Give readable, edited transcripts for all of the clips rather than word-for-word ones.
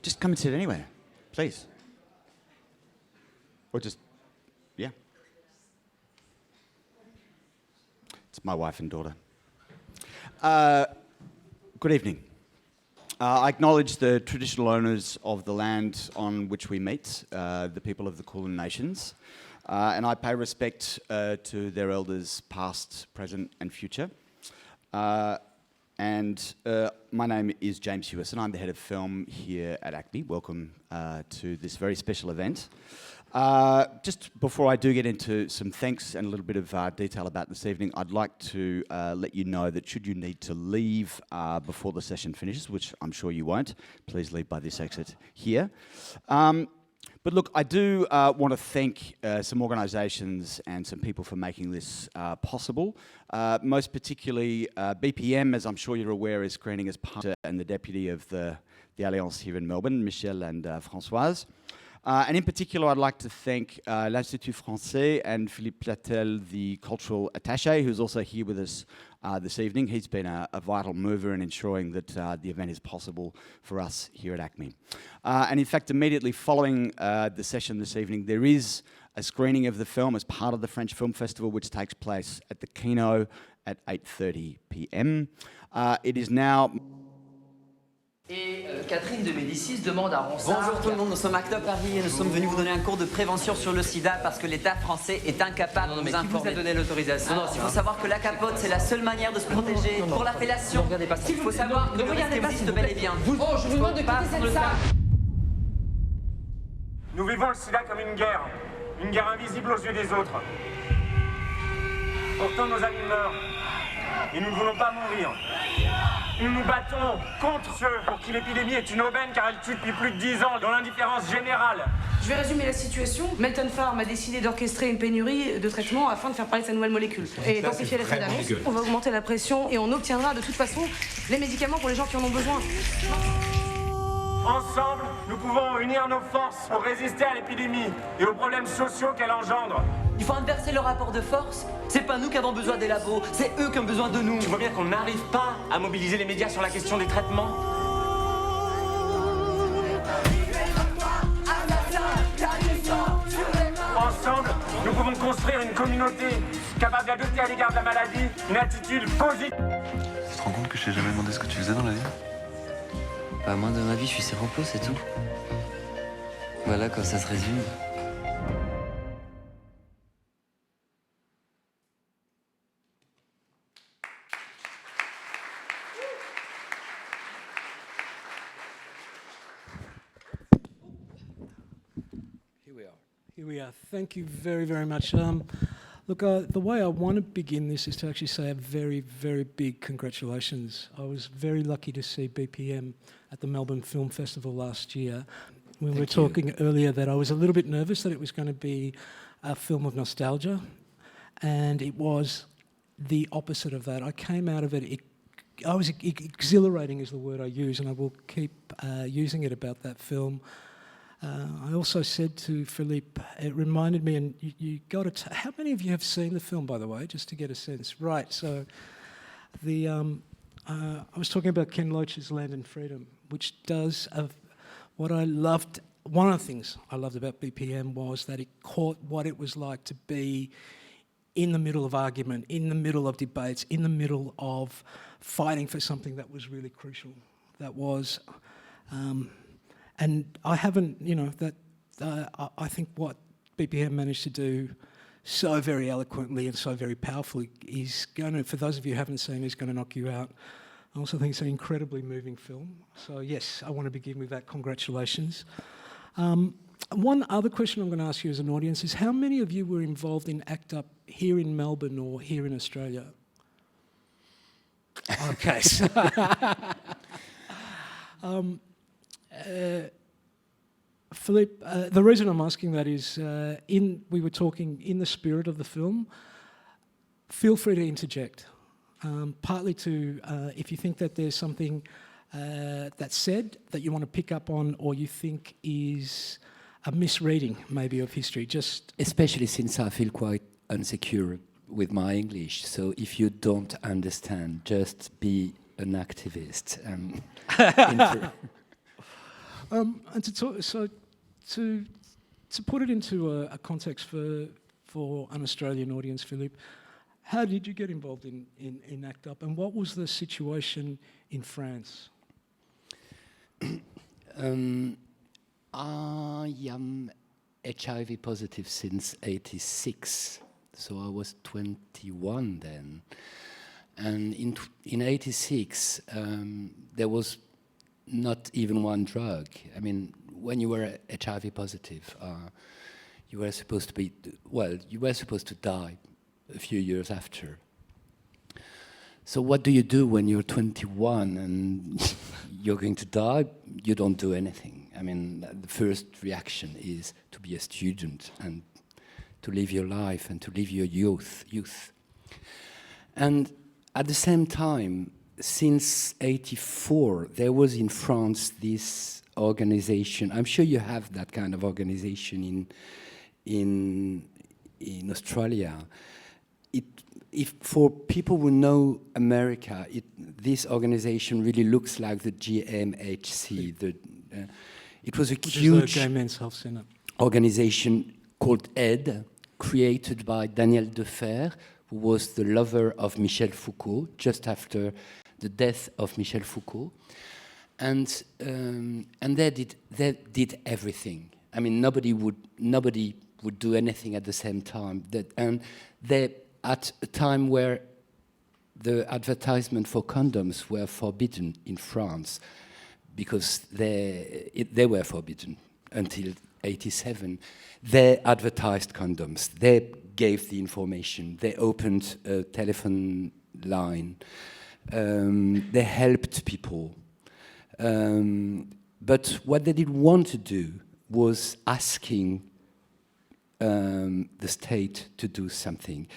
Just come and sit anywhere, please. Or just, yeah. It's my wife and daughter. Good evening. I acknowledge the traditional owners of the land on which we meet, the people of the Kulin Nations, and I pay respect to their elders past, present and future. My name is James Hewis and I'm the head of film here at ACMI. Welcome to this very special event. Just before I do get into some thanks and a little bit of detail about this evening, I'd like to let you know that should you need to leave before the session finishes, which I'm sure you won't, please leave by this exit here. But look, I do want to thank some organisations and some people for making this possible. Most particularly BPM, as I'm sure you're aware, is screening as part and the deputy of the Alliance here in Melbourne, Michel and Françoise. And in particular, I'd like to thank l'Institut Français and Philippe Mangeot, the cultural attaché, who's also here with us this evening. He's been a vital mover in ensuring that the event is possible for us here at ACMI. And in fact, immediately following the session this evening, there is a screening of the film as part of the French Film Festival, which takes place at the Kino at 8:30 p.m. It is now... Et Catherine de Médicis demande à Ronsard... Bonjour tout le monde, nous sommes Acte Paris et nous sommes venus vous donner un cours de prévention sur le sida parce que l'État français est incapable de nous informer. Qui vous a donné l'autorisation? Il faut savoir que la capote, c'est la seule manière de se protéger pour la fellation. Ne regardez pas ça. Il faut savoir que le risque existe bel et bien. Oh, je vous demande de quitter cette salle. Nous vivons le sida comme une guerre invisible aux yeux des autres. Pourtant nos amis meurent et nous ne voulons pas mourir. Nous nous battons contre ceux pour qui l'épidémie est une aubaine car elle tue depuis plus de 10 ans dans l'indifférence générale. Je vais résumer la situation. Melton Pharm a décidé d'orchestrer une pénurie de traitements afin de faire parler de sa nouvelle molécule. Et densifier l'effet d'annonce, on va augmenter la pression et on obtiendra de toute façon les médicaments pour les gens qui en ont besoin. Ensemble, nous pouvons unir nos forces pour résister à l'épidémie et aux problèmes sociaux qu'elle engendre. Il faut inverser le rapport de force. C'est pas nous qui avons besoin des labos, c'est eux qui ont besoin de nous. Tu vois bien qu'on n'arrive pas à mobiliser les médias sur la question des traitements. Ensemble, nous pouvons construire une communauté capable d'adopter à l'égard de la maladie une attitude positive. Tu te rends compte que je t'ai jamais demandé ce que tu faisais dans la vie? Bah moi dans ma vie je suis séropo, c'est tout. Voilà quand ça se résume. Here we are. Thank you very, very much. Look, the way I want to begin this is to actually say a very, very big congratulations. I was very lucky to see BPM at the Melbourne Film Festival last year. We were talking earlier that I was a little bit nervous that it was going to be a film of nostalgia, and it was the opposite of that. I came out of it, I was exhilarating is the word I use, and I will keep using it about that film. I also said to Philippe, it reminded me, and you got to... How many of you have seen the film, by the way, just to get a sense? Right, so I was talking about Ken Loach's Land and Freedom, which does... what I loved... One of the things I loved about BPM was that it caught what it was like to be in the middle of argument, in the middle of debates, in the middle of fighting for something that was really crucial. That was... and I haven't, I think what BPM managed to do so very eloquently and so very powerfully is going to, for those of you who haven't seen it, is going to knock you out. I also think it's an incredibly moving film. So yes, I want to begin with that. Congratulations. One other question I'm going to ask you as an audience is how many of you were involved in ACT UP here in Melbourne or here in Australia? Okay. Philippe, the reason I'm asking that is we were talking in the spirit of the film. Feel free to interject, partly to if you think that there's something that's said that you want to pick up on or you think is a misreading maybe of history. Just especially since I feel quite insecure with my English, so if you don't understand, just be an activist and And to talk, so to put it into a context for an Australian audience, Philippe, how did you get involved in ACT UP, and what was the situation in France? I am HIV positive since '86, so I was 21 then. And in '86, there was not even one drug. I mean, when you were HIV positive, you were supposed to die a few years after. So what do you do when you're 21 and you're going to die? You don't do anything. I mean, the first reaction is to be a student and to live your life and to live your youth. And at the same time, since '84, there was in France this organization. I'm sure you have that kind of organization in Australia. If for people who know America, this organization really looks like the GMHC. It was a huge Gay Men's Health Centre organization called AID, created by Daniel Defer, who was the lover of Michel Foucault, just after the death of Michel Foucault. And they did everything. I mean, nobody would do anything at the same time. And they, at a time where the advertisement for condoms were forbidden in France, because they were forbidden until '87, they advertised condoms. They gave the information. They opened a telephone line. They helped people. But what they didn't want to do was asking the state to do something.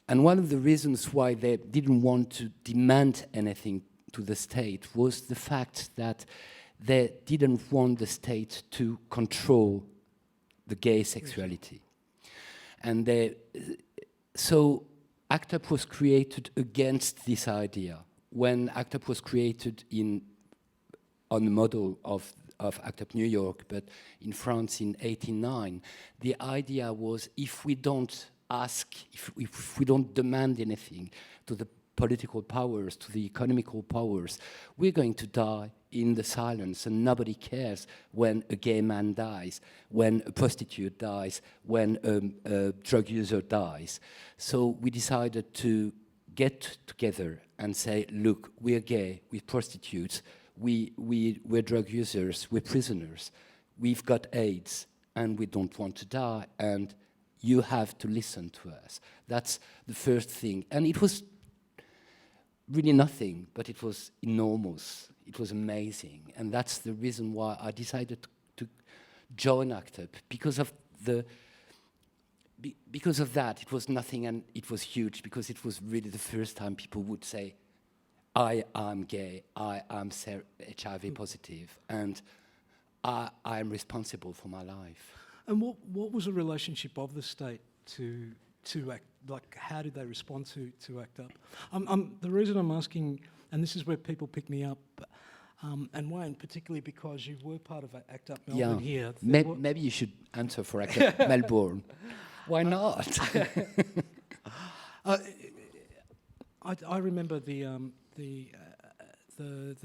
And one of the reasons why they didn't want to demand anything to the state was the fact that they didn't want the state to control the gay sexuality. And so ACT UP was created against this idea. When ACT UP was created on the model of ACT UP New York, but in France in '89, the idea was if we don't ask, if we don't demand anything to the political powers, to the economical powers, we're going to die in the silence, and nobody cares when a gay man dies, when a prostitute dies, when a drug user dies. So we decided to get together and say, look, we're gay, we're prostitutes, we're drug users, we're prisoners, we've got AIDS, and we don't want to die, and you have to listen to us. That's the first thing. And it was really nothing, but it was enormous. It was amazing. And that's the reason why I decided to join ACT UP, because of that. It was nothing, and it was huge, because it was really the first time people would say, I am gay, I am HIV positive, and I am responsible for my life. And what was the relationship of the state to ACT? Like, how did they respond to ACT UP? The reason I'm asking, and this is where people pick me up, and Wayne, particularly because you were part of ACT UP Melbourne here. Maybe you should answer for ACT UP Melbourne. Why not? I remember the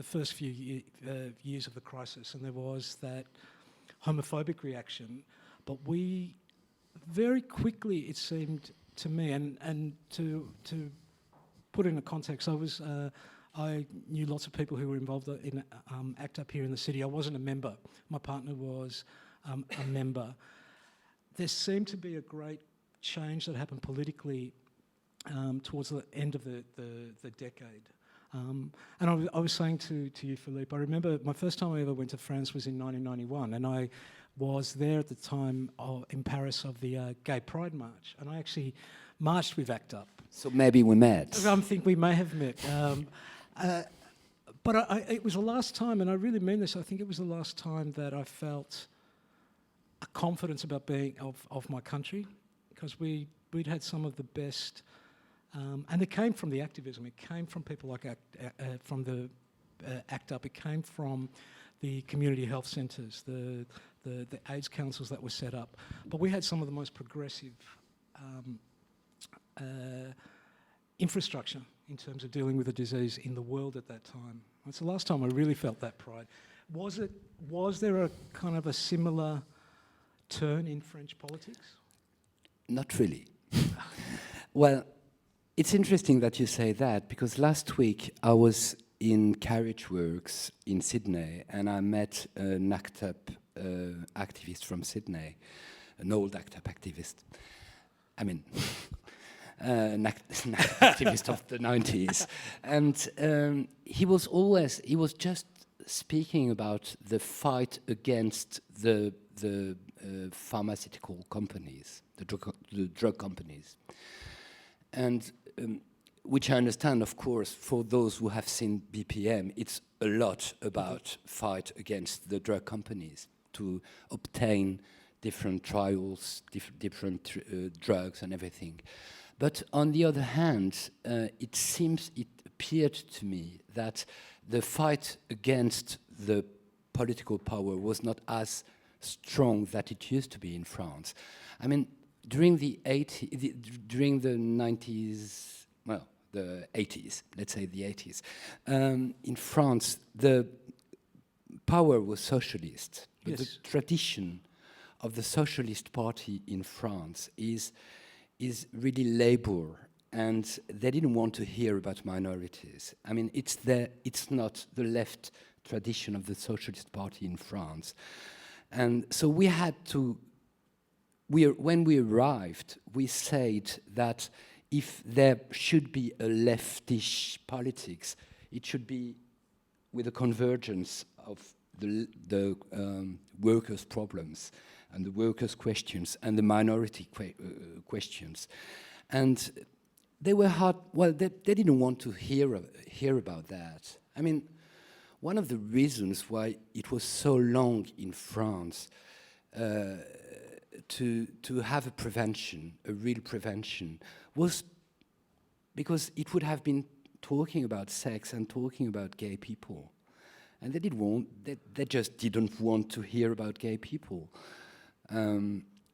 first few years of the crisis, and there was that homophobic reaction, but we very quickly, it seemed to me, and to put in a context, I knew lots of people who were involved in ACT UP here in the city. I wasn't a member. My partner was a member. There seemed to be a great change that happened politically towards the end of the decade. And I was saying to you, Philippe, I remember my first time I ever went to France was in 1991, and I was there at the time in Paris of the Gay Pride March, and I actually marched with ACT UP. So maybe we met. I think we may have met. But it was the last time, and I really mean this, I think it was the last time that I felt a confidence about being of my country, because we'd had some of the best, and it came from the activism. It came from people like from the ACT UP. It came from the community health centres, the AIDS councils that were set up. But we had some of the most progressive infrastructure in terms of dealing with the disease in the world at that time. It's the last time I really felt that pride. Was there a kind of a similar turn in French politics? Not really. Well, it's interesting that you say that, because last week I was in Carriage Works in Sydney, and I met an ACT UP activist from Sydney, an old ACT UP activist. I mean, an activist of the 90s. And he was just speaking about the fight against the pharmaceutical companies, the drug companies. And which I understand, of course, for those who have seen BPM, it's a lot about fight against the drug companies to obtain different trials, different drugs and everything. But on the other hand, it appeared to me that the fight against the political power was not as strong that it used to be in France. I mean, during the 90s, well, the 80s, let's say the 80s, in France, the power was socialist. But the tradition of the Socialist Party in France is really labor, and they didn't want to hear about minorities. I mean, it's not the left tradition of the Socialist Party in France. And so we had to, when we arrived, we said that if there should be a leftish politics, it should be with a convergence of the workers' problems and the workers' questions and the minority questions. And they were hard, well, they didn't want to hear about that. I mean, one of the reasons why it was so long in France to have a prevention, a real prevention, was because it would have been talking about sex and talking about gay people. And they just didn't want to hear about gay people.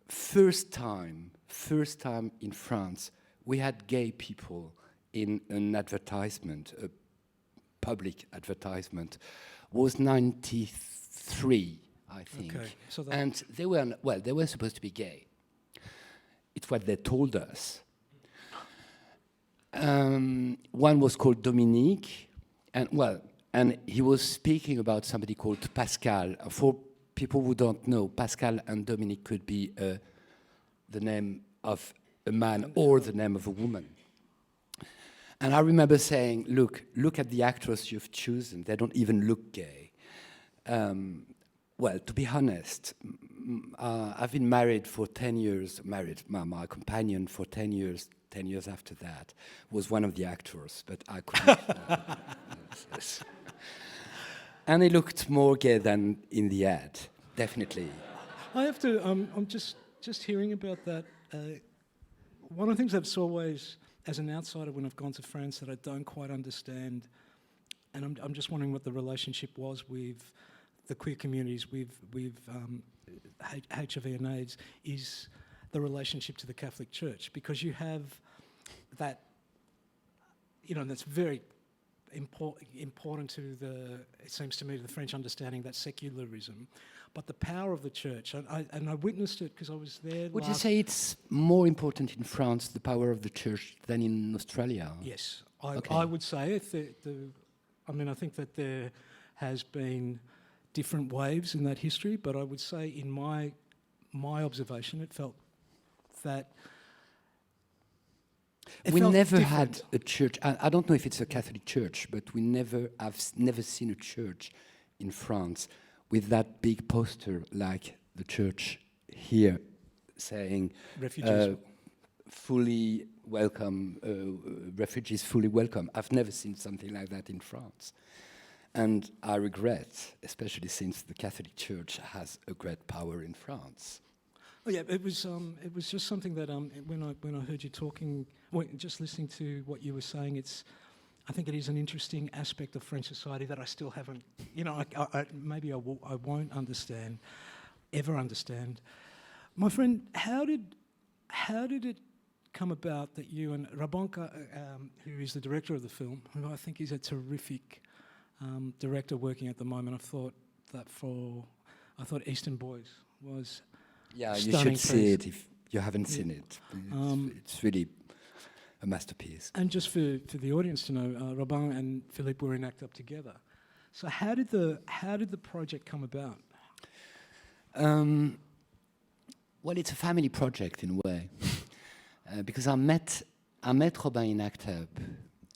First time in France, we had gay people in an advertisement, a public advertisement, was 93, I think. Okay, so and they were supposed to be gay. It's what they told us. One was called Dominique, and he was speaking about somebody called Pascal. For people who don't know, Pascal and Dominique could be the name of a man or the name of a woman. And I remember saying, look at the actors you've chosen. They don't even look gay. Well, to be honest, I've been married for 10 years, my companion for 10 years. 10 years after that was one of the actors, but I couldn't. And he looked more gay than in the ad, definitely. I have to, I'm just hearing about that. One of the things I've always, as an outsider when I've gone to France, that I don't quite understand, and I'm just wondering what the relationship was with the queer communities, with HIV and AIDS, is the relationship to the Catholic Church, because you have that, that's very important to it seems to me, to the French understanding, that secularism, but the power of the church, and I witnessed it because I was there. Would you say it's more important in France, the power of the church, than in Australia? Yes, I would say. I think that there has been different waves in that history, but I would say in my observation, it felt that we never had a church. I don't know if it's a Catholic church, but I've never seen a church in France with that big poster like the church here saying refugees fully welcome, refugees fully welcome. I've never seen something like that in France. And I regret, especially since the Catholic Church has a great power in France. Oh yeah, it was just something that when I heard you talking, just listening to what you were saying, I think it is an interesting aspect of French society that I still haven't, you know, maybe I won't ever understand. My friend, how did it come about that you and Rabanka, who is the director of the film, who I think is a terrific director working at the moment, I thought Eastern Boys was Yeah, you stunning should see piece. it if you haven't seen it. It's really a masterpiece. And just for the audience to know, Robin and Philippe were in ACT UP together. So how did the project come about? Well, it's a family project in a way, because I met Robin in ACT UP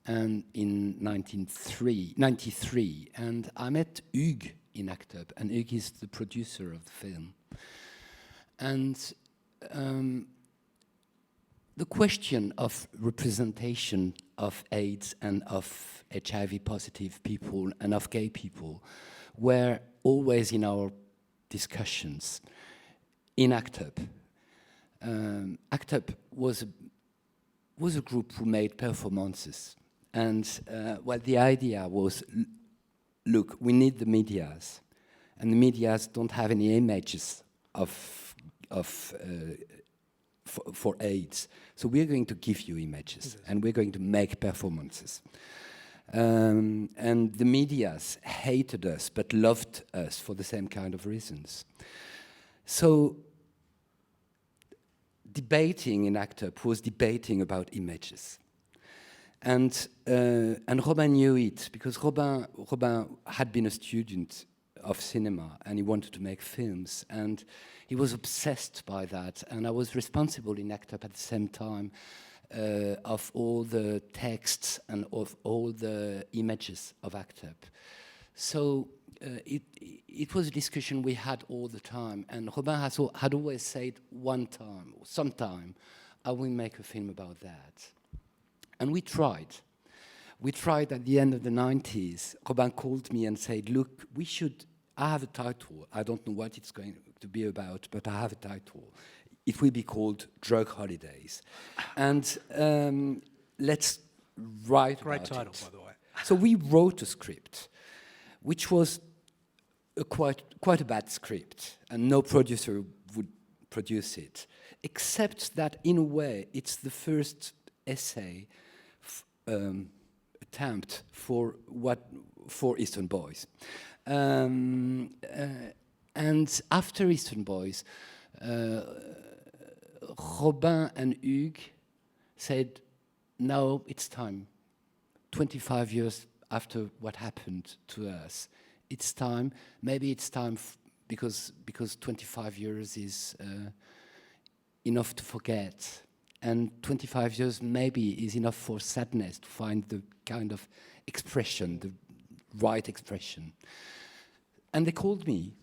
and in 1993, and I met Hugues in ACT UP, and Hugues is the producer of the film. And the question of representation of AIDS and of HIV positive people and of gay people were always in our discussions in ACT UP. ACT UP was a group who made performances. And well, the idea was, look, we need the medias, and the medias don't have any images for AIDS. So we're going to give you images, and we're going to make performances. And the medias hated us, but loved us for the same kind of reasons. So debating in ACT UP was debating about images. And Robin knew it, because Robin had been a student of cinema, and he wanted to make films, and he was obsessed by that. And I was responsible in ACT UP at the same time of all the texts and of all the images of ACT UP. So it was a discussion we had all the time, and Robin had always said one time, or sometime, I will make a film about that. And we tried. We tried at the end of the 90s. Robin called me and said, look, I have a title. I don't know what it's going to be about, but I have a title. It will be called Drug Holidays. And let's write about it. Great title, by the way. So we wrote a script, which was quite a bad script, and no producer would produce it, except that, in a way, it's the first essay attempt for Eastern Boys. And after Eastern Boys, Robin and Hugues said, no, it's time. 25 years after what happened to us, it's time. Maybe it's time because 25 years is enough to forget. And 25 years maybe is enough for sadness to find the kind of expression, the right expression. And they called me,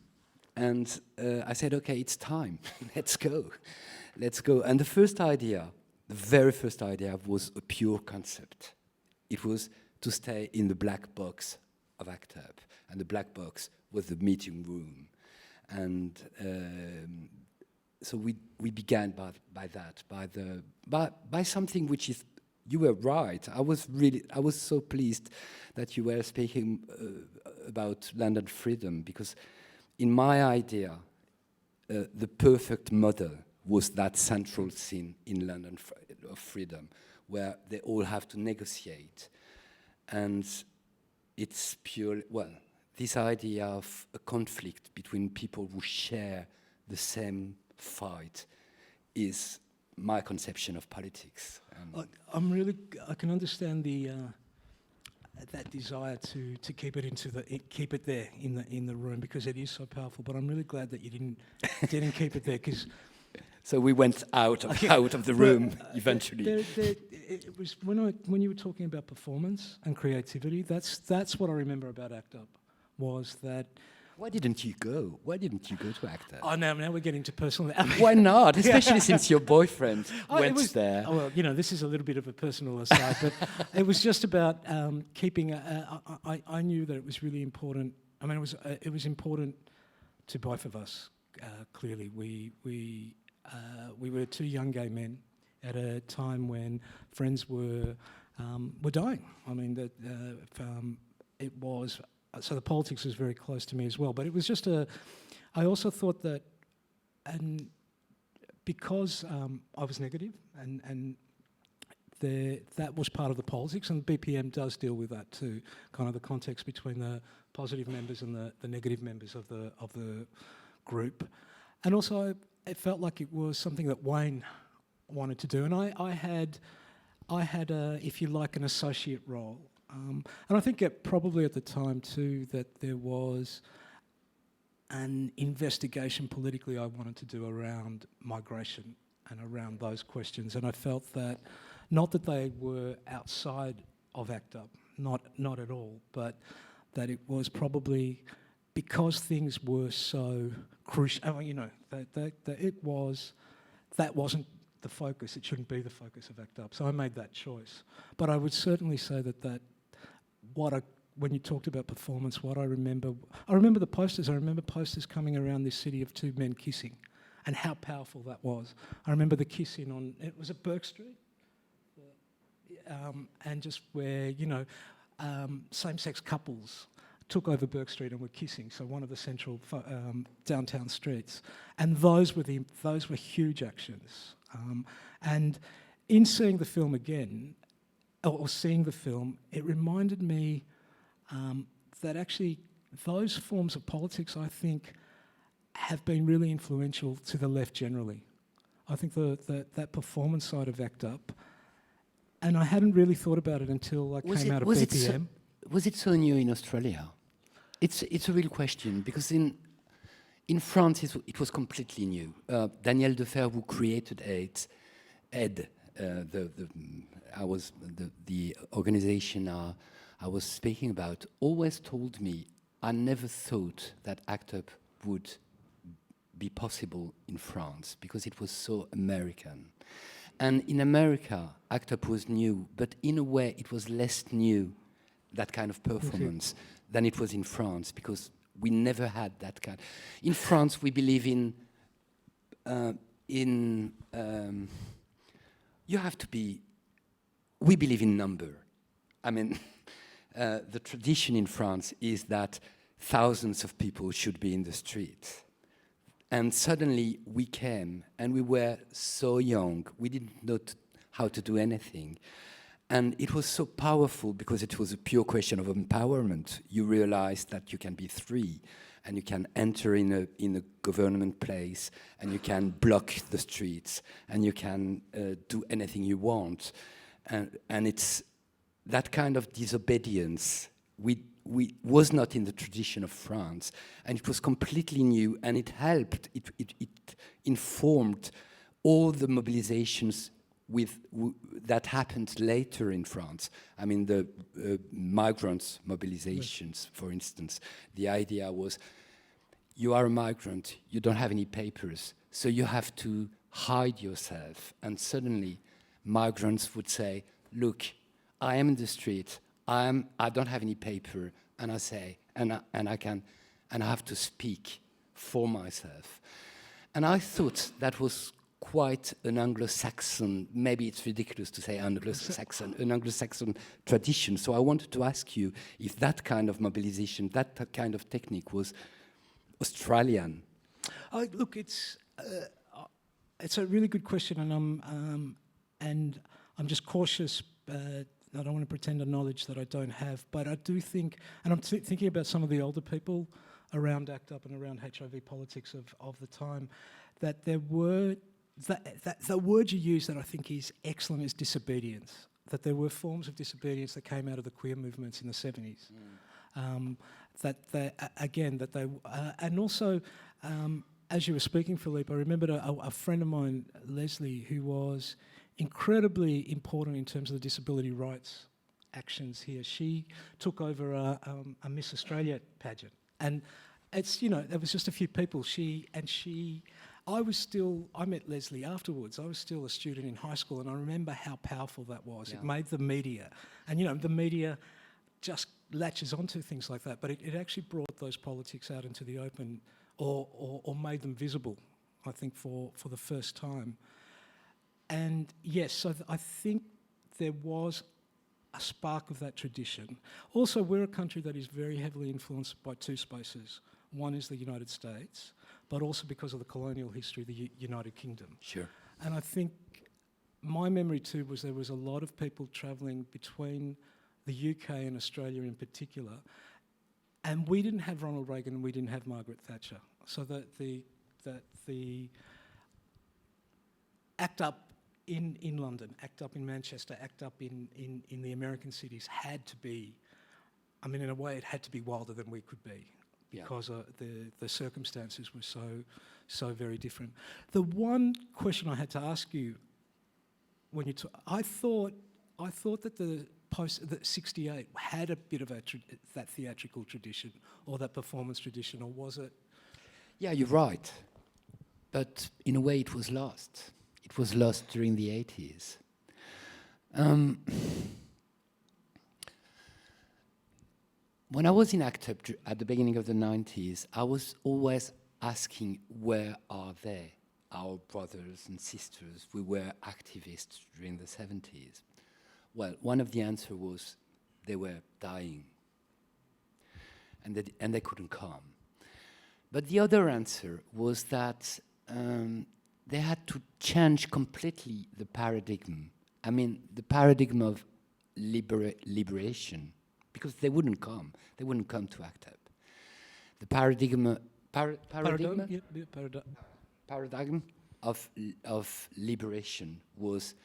and I said, okay, it's time. Let's go. Let's go. And the very first idea was a pure concept. It was to stay in the black box of ACT UP. And the black box was the meeting room. And so we began by that, by something which is, you were right. I was so pleased that you were speaking about London freedom, because in my idea, the perfect model was that central scene in London of freedom, where they all have to negotiate. And it's pure, well, this idea of a conflict between people who share the same fight is my conception of politics. I can understand that desire to keep it there in the room, because it is so powerful. But I'm really glad that you didn't keep it there, because. So we went out of the room eventually. It was when you were talking about performance and creativity. That's what I remember about ACT UP, was that. Why didn't you go? Why didn't you go to ACT UP? Oh, now we're getting to personal. Why not? Especially since your boyfriend went there. Oh, well, this is a little bit of a personal aside, but it was just about keeping. I knew that it was really important. I mean, it was important to both of us. Clearly, we were two young gay men at a time when friends were were dying. I mean, it was, so the politics was very close to me as well. But it was just I also thought that, and because I was negative, and that was part of the politics, and BPM does deal with that too, kind of the context between the positive members and the negative members of the group. And also, it felt like it was something that Wayne wanted to do, and I had if you like, an associate role. And I think probably at the time too that there was an investigation politically I wanted to do around migration and around those questions, and I felt that, not that they were outside of ACT UP, not at all, but that it was probably because things were so crucial, you know, that wasn't the focus. It shouldn't be the focus of ACT UP. So I made that choice. But I would certainly say that when you talked about performance, I remember the posters. I remember posters coming around this city of two men kissing, and how powerful that was. I remember the kissing it was at Burke Street, and just where, you know, same-sex couples took over Burke Street and were kissing, so one of the central downtown streets. And those were huge actions. And in seeing the film again, or seeing the film, it reminded me that actually those forms of politics, I think, have been really influential to the left generally. I think that performance side of ACT UP, and I hadn't really thought about it until I came out of BPM. Was it so new in Australia? It's a real question, because in France it was completely new. Daniel Defer, who created the organization I was speaking about, always told me, I never thought that ACT UP would be possible in France, because it was so American. And in America, ACT UP was new, but in a way it was less new, that kind of performance, than it was in France, because we never had that kind. In France, we believe we believe in number. I mean, the tradition in France is that thousands of people should be in the street. And suddenly we came, and we were so young, we didn't know how to do anything. And it was so powerful, because it was a pure question of empowerment. You realize that you can be free, and you can enter in a government place, and you can block the streets, and you can do anything you want. And it's that kind of disobedience was not in the tradition of France, and it was completely new, and it helped, it informed all the mobilizations that happened later in France. I mean, the migrants mobilizations, for instance. The idea was, you are a migrant, you don't have any papers, so you have to hide yourself. And suddenly, migrants would say, look, I am in the street, I don't have any paper, and I say, and I have to speak for myself. And I thought that was quite an Anglo-Saxon, maybe it's ridiculous to say Anglo-Saxon, an Anglo-Saxon tradition. So I wanted to ask you if that kind of mobilization, that kind of technique was Australian. Look, it's a really good question, and I'm just cautious. I don't want to pretend a knowledge that I don't have, but I do think, and I'm thinking about some of the older people around ACT UP and around HIV politics of the time, that there were, that the word you use that I think is excellent is disobedience, that there were forms of disobedience that came out of the queer movements in the 70s. And also, as you were speaking, Philippe, I remembered a friend of mine, Leslie, who was incredibly important in terms of the disability rights actions here. She took over a Miss Australia pageant, and it's, you know, there was just a few people. I met Leslie afterwards. I was still a student in high school, and I remember how powerful that was. Yeah. It made the media, and you know, the media just latches onto things like that, but it actually brought those politics out into the open, or made them visible, I think, for the first time. And yes, so I think there was a spark of that tradition. Also, we're a country that is very heavily influenced by two spaces. One is the United States, but also because of the colonial history, the United Kingdom. Sure. And I think my memory too was there was a lot of people travelling between the UK and Australia in particular, and we didn't have Ronald Reagan and we didn't have Margaret Thatcher. So that the ACT UP in London, ACT UP in Manchester, ACT UP in the American cities had to be, I mean, in a way it had to be wilder than we could be, because the circumstances were so very different. The one question I had to ask you when you I thought that the 68 had a bit of that theatrical tradition or that performance tradition, or was it? Yeah, you're right. But in a way it was lost. It was lost during the 80s. When I was in ACT UP at the beginning of the 90s, I was always asking, where are they, our brothers and sisters? We were activists during the 70s. Well, one of the answers was they were dying, and they couldn't come. But the other answer was that they had to change completely the paradigm. I mean, the paradigm of liberation, because they wouldn't come. They wouldn't come to ACT UP. The paradigm of liberation was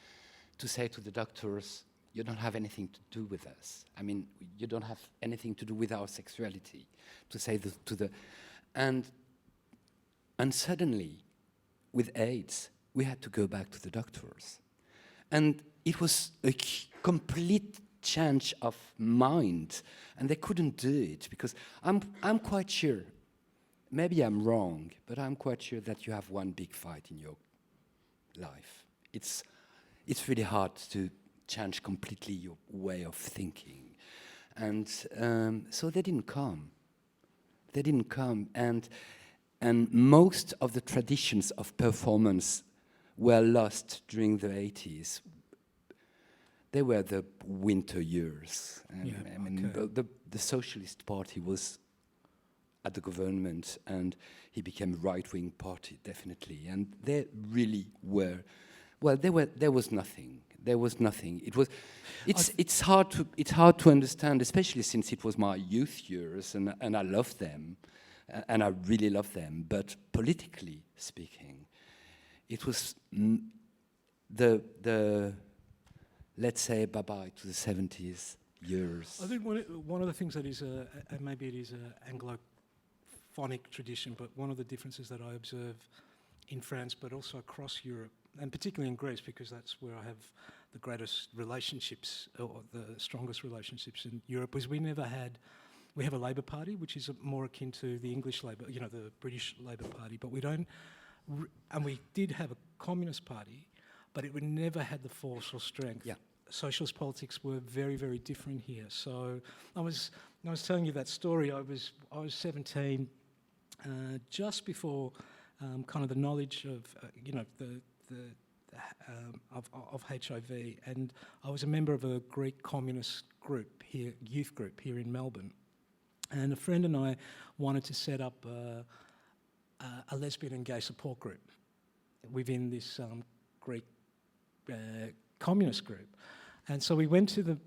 to say to the doctors, you don't have anything to do with us. I mean, you don't have anything to do with our sexuality. To say and suddenly, with AIDS, we had to go back to the doctors. And it was a complete change of mind, and they couldn't do it, because I'm quite sure, maybe I'm wrong, but I'm quite sure that you have one big fight in your life. It's really hard to change completely your way of thinking. And so they didn't come. They didn't come, and most of the traditions of performance were lost during the 80s. They were the winter years. The Socialist Party was at the government, and he became a right-wing party, definitely. And they really were, well, there was nothing. There was nothing. It's hard to understand, especially since it was my youth years, and I love them, and I really love them. But politically speaking, it was the let's say bye-bye to the 70s years. I think one of the things that is, and maybe it is an Anglophonic tradition, but one of the differences that I observe in France, but also across Europe, and particularly in Greece, because that's where I have the greatest relationships, or the strongest relationships in Europe, is we have a Labour Party, which is more akin to the English Labour, the British Labour Party, but we don't, and we did have a Communist Party, but it never had the force or strength. Yeah. Socialist politics were very, very different here. So I was telling you that story. I was 17, just before kind of the knowledge of of HIV, and I was a member of a Greek communist group here, youth group here in Melbourne, and a friend and I wanted to set up a lesbian and gay support group within this Greek communist group. And so we went to the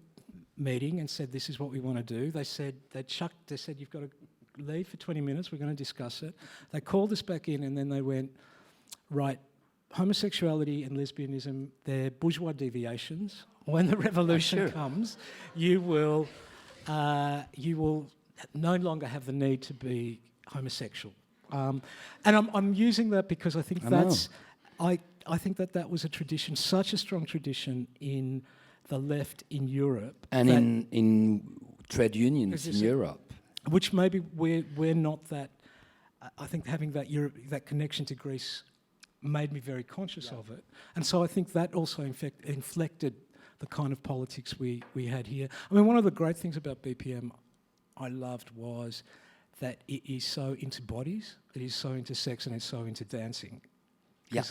meeting and said, this is what we want to do. They said, you've got to leave for 20 minutes, we're going to discuss it. They called us back in, and then they went, right, homosexuality and lesbianism, they're bourgeois deviations. When the revolution comes, you will no longer have the need to be homosexual. And I'm using that because I think I think that was a tradition, such a strong tradition in the left in Europe. And in trade unions in Europe. Which maybe we're not that, I think having that connection to Greece made me very conscious of it. And so I think that also inflected the kind of politics we had here. I mean, one of the great things about BPM I loved was that it is so into bodies, it is so into sex, and it's so into dancing. Because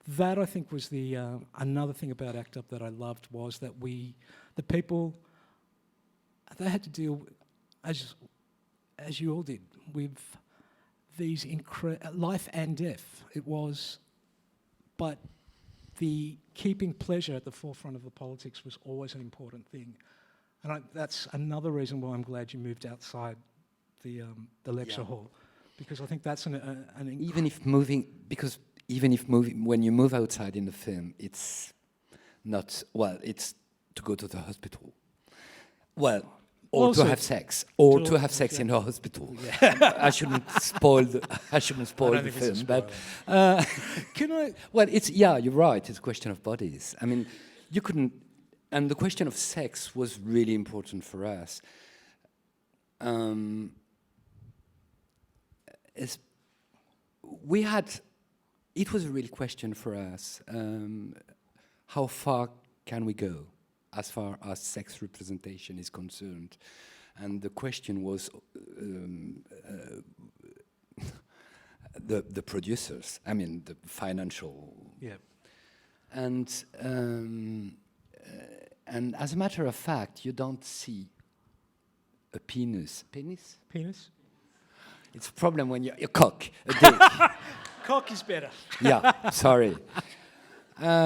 that I think was the another thing about ACT UP that I loved was that we the people, they had to deal, as you all did, with these life and death. It was, but the keeping pleasure at the forefront of the politics was always an important thing. And that's another reason why I'm glad you moved outside the lecture hall, because I think that's even if moving, when you move outside in the film, it's not, well, it's to go to the hospital. Well, or also to have sex, or to have sex in a hospital. Yeah. I shouldn't spoil the film, but can I? Well, you're right. It's a question of bodies. I mean, you couldn't, and the question of sex was really important for us. It was a real question for us. How far can we go as far as sex representation is concerned? And the question was the producers, I mean the financial. Yeah. And as a matter of fact, you don't see a penis. Penis? Penis? It's a problem when you're cock, a dick. Cock is better. Yeah, sorry.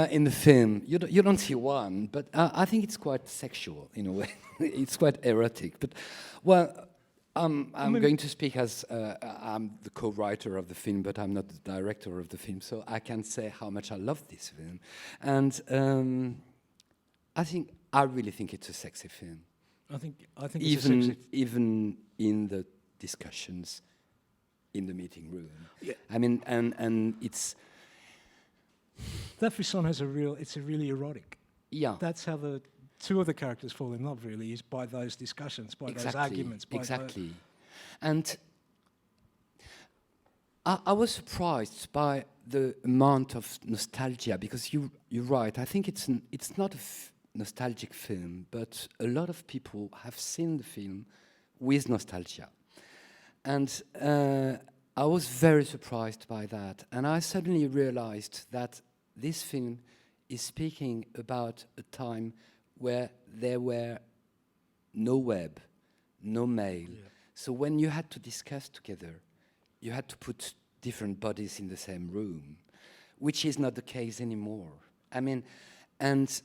In the film, you don't see one, but I think it's quite sexual in a way. It's quite erotic. But, well, I'm going to speak as I'm the co-writer of the film, but I'm not the director of the film, so I can say how much I love this film. And I really think it's a sexy film. I think it's a sexy. Even in the discussions in the meeting room. Yeah. I mean, and it's. That frisson it's really erotic. Yeah. That's how the two of the characters fall in love, really, is by those discussions, by those arguments. Exactly. And I was surprised by the amount of nostalgia, because you're right. I think it's not a nostalgic film, but a lot of people have seen the film with nostalgia. And I was very surprised by that. And I suddenly realized that this film is speaking about a time where there were no web, no mail. Yeah. So when you had to discuss together, you had to put different bodies in the same room, which is not the case anymore. I mean, and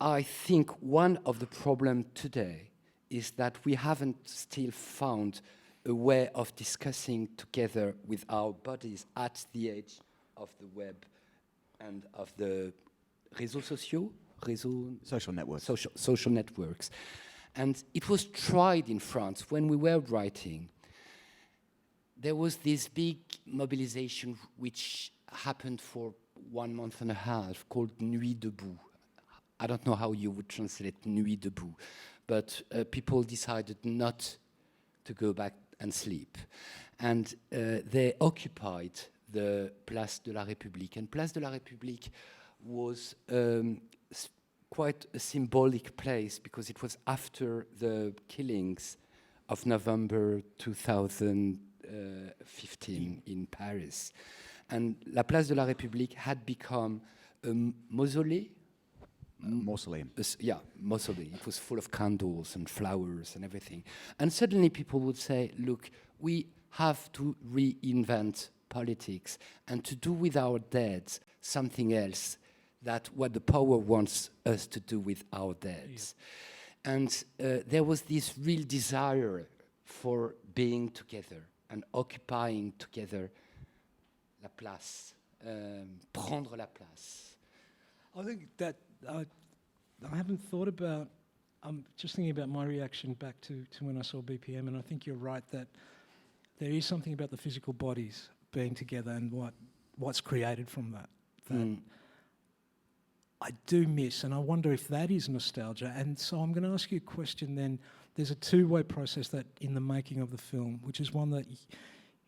I think one of the problems today is that we haven't still found a way of discussing together with our bodies at the age of the web and of the réseaux sociaux, social networks. Social networks. And it was tried in France when we were writing. There was this big mobilization which happened for 1 month and a half called Nuit debout. I don't know how you would translate Nuit debout, but people decided not to go back and sleep. And they occupied the Place de la République. And Place de la République was quite a symbolic place because it was after the killings of November 2015 in Paris. And la Place de la République had become a mausoleum. Mausoleum. Mausoleum. It was full of candles and flowers and everything. And suddenly people would say, look, we have to reinvent politics and to do with our dead something else that what the power wants us to do with our dead. Yeah. And there was this real desire for being together and occupying together la place, prendre la place. I think that I haven't thought about, I'm just thinking about my reaction back to when I saw BPM, and I think you're right that there is something about the physical bodies being together and what's created from that I do miss, and I wonder if that is nostalgia. And so I'm going to ask you a question then. There's a two-way process that in the making of the film, which is one that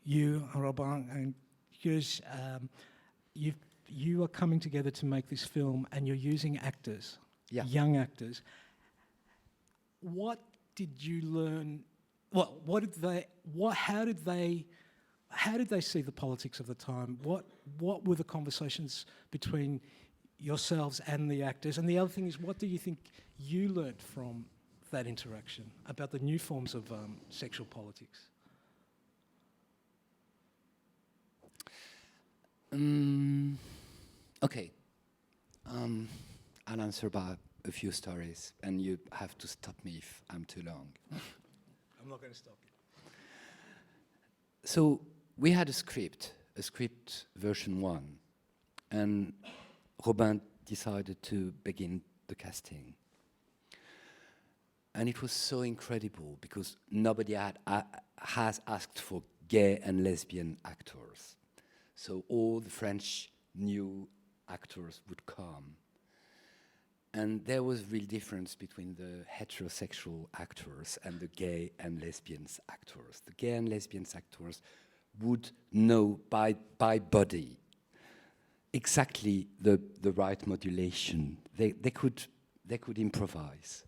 you, Robin, and yours, you are coming together to make this film, and you're using actors, young actors. What did you learn? How did they see the politics of the time? What were the conversations between yourselves and the actors? And the other thing is, what do you think you learnt from that interaction about the new forms of sexual politics? Okay. I'll answer about a few stories, and you have to stop me if I'm too long. I'm not going to stop you. So we had a script version 1, and Robin decided to begin the casting. And it was so incredible because nobody has asked for gay and lesbian actors. So all the French new actors would come. And there was real difference between the heterosexual actors and the gay and lesbians actors. The gay and lesbians actors would know by body exactly the right modulation. They could improvise.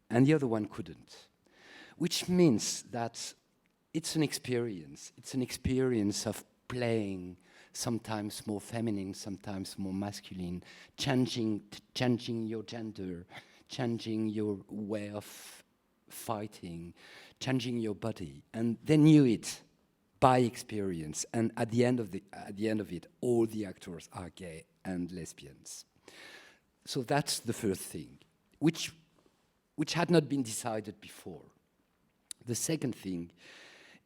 And the other one couldn't. Which means that it's an experience. It's an experience of playing, sometimes more feminine, sometimes more masculine, changing your gender, changing your way of fighting, changing your body. And they knew it by experience. And at the end of it, all the actors are gay and lesbians. So that's the first thing, which had not been decided before. The second thing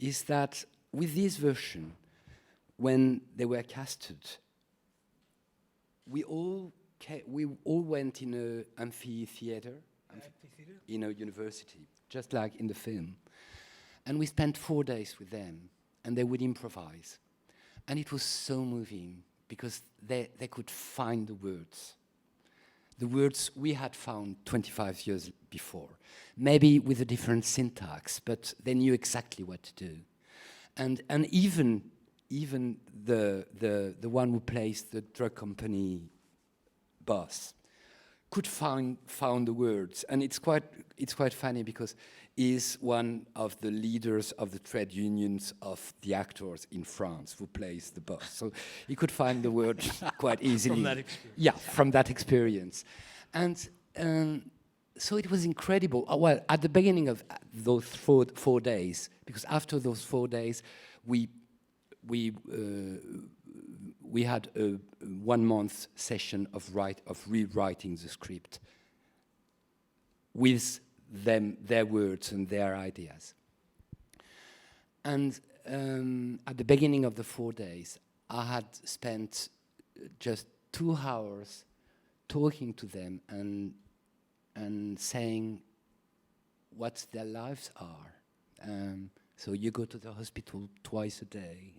is that with this version, when they were casted, we all went in an amphitheater in a university, just like in the film. And we spent 4 days with them, and they would improvise. And it was so moving, because they could find the words we had found 25 years before, maybe with a different syntax, but they knew exactly what to do. And even the one who plays the drug company boss could found the words. And it's quite funny because he's one of the leaders of the trade unions of the actors in France who plays the boss. So he could find the words quite easily. From that experience. Yeah, from that experience. And so it was incredible. Well, at the beginning of those four days, because after those 4 days, we had a 1 month session of rewriting the script with their words and their ideas. And at the beginning of the 4 days, I had spent just 2 hours talking to them and saying what their lives are. So you go to the hospital twice a day.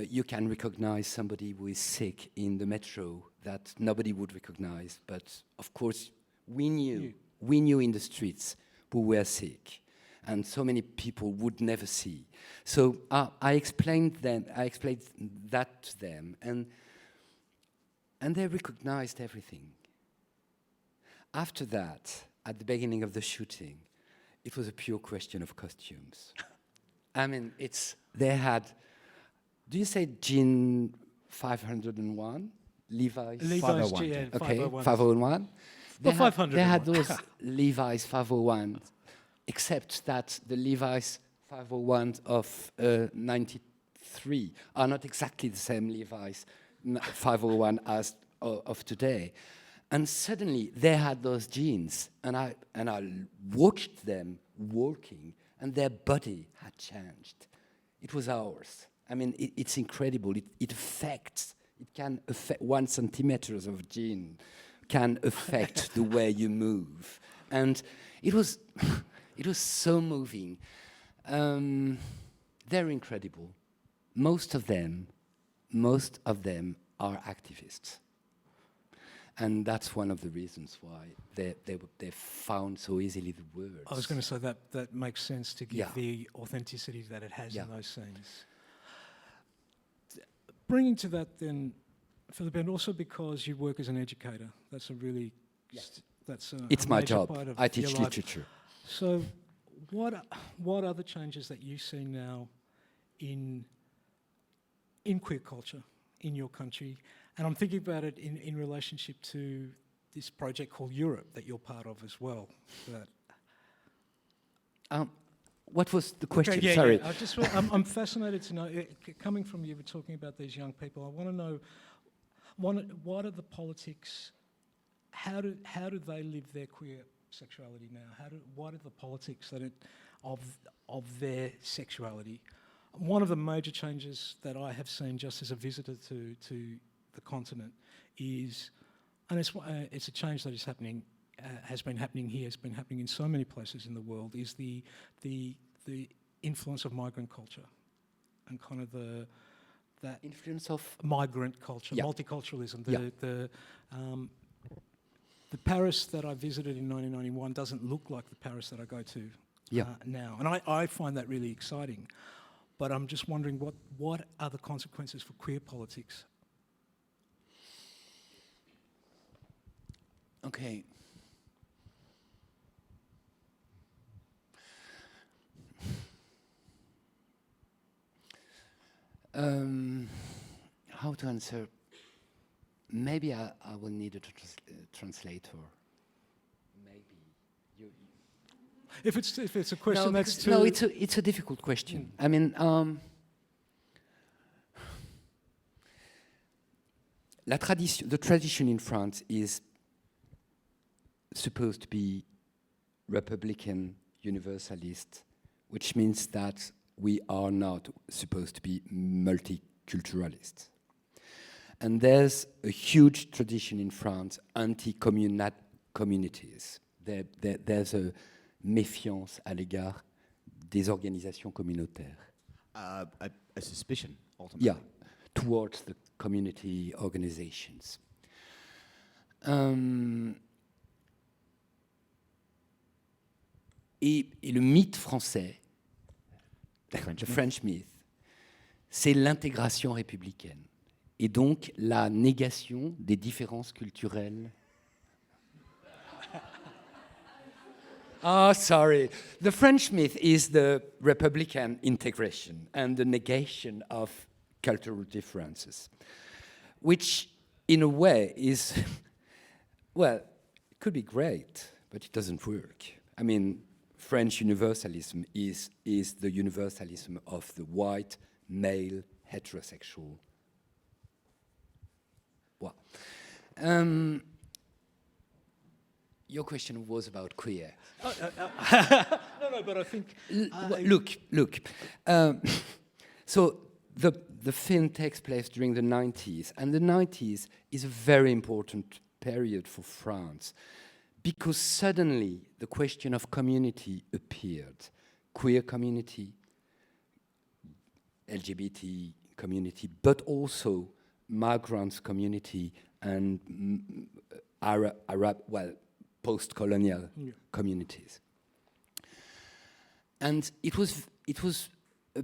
You can recognize somebody who is sick in the metro that nobody would recognize. But of course, we knew in the streets who were sick, and so many people would never see. So I explained that to them, and they recognized everything. After that, at the beginning of the shooting, it was a pure question of costumes. I mean, they had, do you say Jean 501? Levi's 501. GN okay, 501. 501. They had those Levi's 501, except that the Levi's 501 of 93 are not exactly the same Levi's 501 as of today. And suddenly they had those jeans, and I watched them walking, and their body had changed. It was ours. I mean, it's incredible. It can affect 1 centimeter of jean can affect the way you move, and it was so moving. They're incredible. Most of them are activists. And that's one of the reasons why they found so easily the words. I was going to say that makes sense to give the authenticity that it has in those scenes. Bringing to that then, Philippe, and also because you work as an educator, that's a really it's my job. I teach life. literature. So, what are the changes that you see now in queer culture in your country, And I'm thinking about it in relationship to this project called Europe that you're part of as well. What was the question? Okay, Sorry. Yeah. I'm fascinated to know, coming from you, we're talking about these young people, I want to know, what are the politics, how do they live their queer sexuality now? What are the politics of their sexuality? One of the major changes that I have seen just as a visitor to the continent is, and it's a change that is happening, has been happening here, has been happening in so many places in the world, is the influence of migrant culture and kind of that influence of migrant culture, multiculturalism. The Paris that I visited in 1991 doesn't look like the Paris that I go to now, and I find that really exciting. But I'm just wondering what are the consequences for queer politics? Okay. How to answer? Maybe I will need a translator. Maybe you. If it's a question that's too... No, it's a difficult question. I mean, the tradition in France is supposed to be Republican, Universalist, which means that we are not supposed to be multiculturalist. And there's a huge tradition in France anti-communities. There's a méfiance à l'égard des organisations communautaires. A suspicion, ultimately. Yeah, towards the community organizations. Et le mythe français, the French myth, c'est l'intégration républicaine. Et donc la négation des différences culturelles. Sorry. The French myth is the republican integration and the negation of cultural differences, which in a way is, well, it could be great, but it doesn't work. I mean, French universalism is the universalism of the white, male, heterosexual. Well, your question was about queer. No, but I think... Look. So the film takes place during the 90s, and the 90s is a very important period for France, because suddenly the question of community appeared. Queer community, LGBT community, but also migrants community and Arab, well, post-colonial communities. And it was a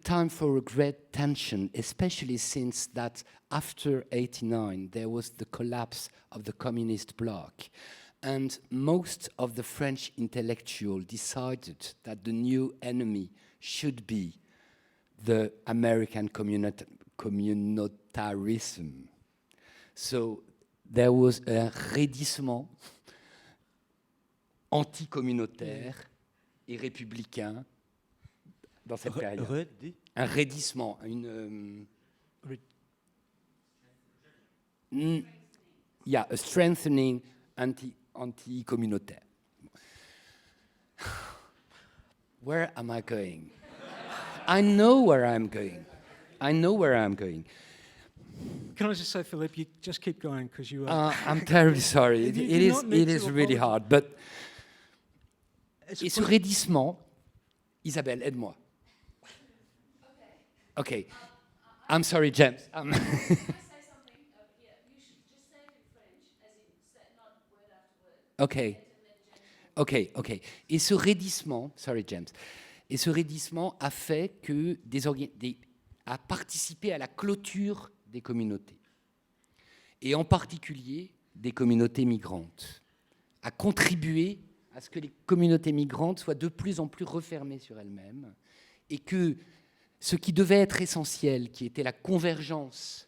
time for a great tension, especially since that after '89 there was the collapse of the communist bloc, and most of the French intellectuals decided that the new enemy should be the American communautarism. So there was a raidissement anticommunautaire et républicain dans cette période. Un raidissement, a strengthening anti-communautaire. Where am I going? I know where I'm going. Can I just say, Philippe, you just keep going because you are... I'm terribly sorry. It is really hard. But et ce raidissement, Isabelle, aide-moi. Okay. I'm sorry, James. Can I say something? Yeah, you should just say it in French, as in not word after word. Okay. Et ce raidissement, sorry, James. Et ce raidissement a fait que a participé à la clôture des communautés, et en particulier des communautés migrantes, a contribué à ce que les communautés migrantes soient de plus en plus refermées sur elles-mêmes, et que ce qui devait être essentiel, qui était la convergence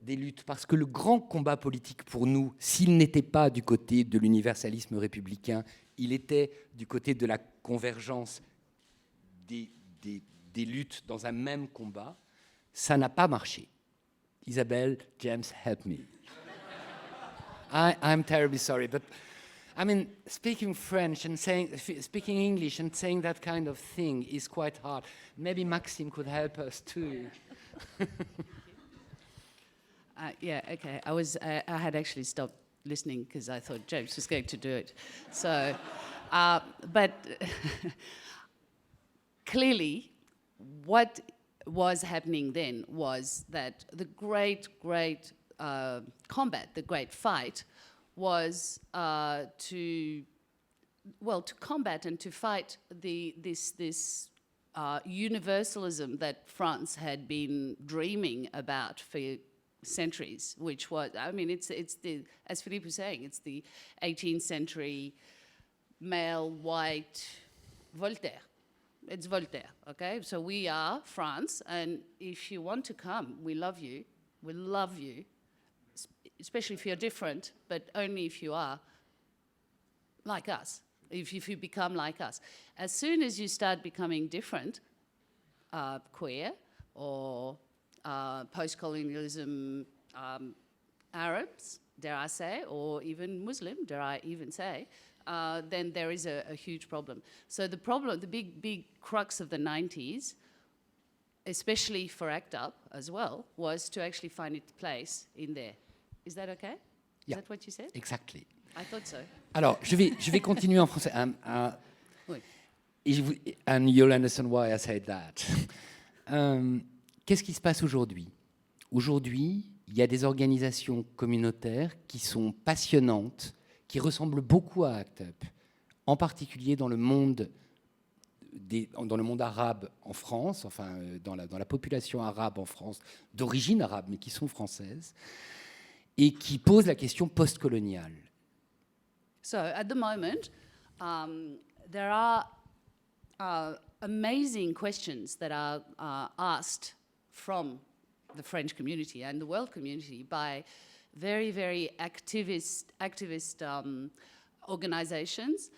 des luttes, parce que le grand combat politique pour nous, s'il n'était pas du côté de l'universalisme républicain, il était du côté de la convergence des luttes dans un même combat, ça n'a pas marché. Isabelle, James, help me. I'm terribly sorry, but I mean, speaking French and speaking English and saying that kind of thing is quite hard. Maybe Maxime could help us too. Yeah, okay. I had actually stopped listening because I thought James was going to do it. So, but clearly, what was happening then was that the great combat, the great fight, was to combat and to fight this universalism that France had been dreaming about for centuries, which was, I mean, it's the, as Philippe was saying, it's the 18th century male, white Voltaire. It's Voltaire, okay? So we are France, and if you want to come, we love you. We love you, especially if you're different, but only if you are like us, if you become like us. As soon as you start becoming different, queer or post-colonialism Arabs, dare I say, or even Muslim, dare I even say, then there is a huge problem. So the problem, the big crux of the 90s, especially for ACT UP as well, was to actually find its place in there. Is that okay? Yeah. Is that what you said? Exactly. I thought so. Alors, je vais continuer en français. Oui. And you'll understand why I said that. Qu'est-ce qui se passe aujourd'hui? Aujourd'hui, il y a des organisations communautaires qui sont passionnantes, qui ressemblent beaucoup à ACT UP, en particulier dans le monde arabe en France, enfin dans la population arabe en France, d'origine arabe, mais qui sont françaises, et qui posent la question postcoloniale. So at the moment, there are amazing questions that are asked from the French community and the world community by very, very activist organizations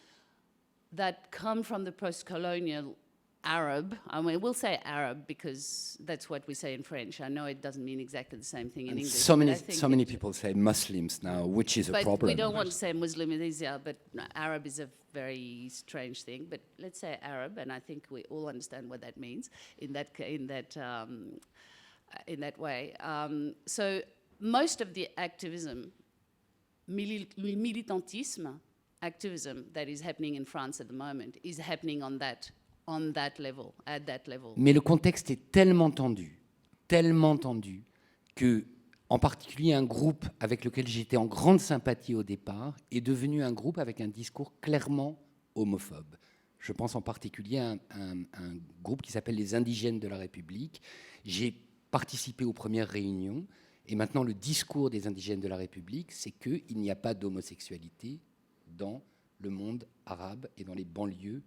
that come from the post-colonial Arab. I mean, we'll say Arab because that's what we say in French. I know it doesn't mean exactly the same thing in English. So many people say Muslims now, which is a problem. But we don't want to say Muslim either, but Arab is a very strange thing. But let's say Arab, and I think we all understand what that means in that way. So most of the activism, militantisme, activism that is happening in France at the moment is happening on that level, at that level. Mais le contexte est tellement tendu que, en particulier, un groupe avec lequel j'étais en grande sympathie au départ est devenu un groupe avec un discours clairement homophobe. Je pense en particulier à un groupe qui s'appelle les Indigènes de la République. J'ai participé aux premières réunions et maintenant le discours des Indigènes de la République, c'est qu'il n'y a pas d'homosexualité dans le monde arabe et dans les banlieues,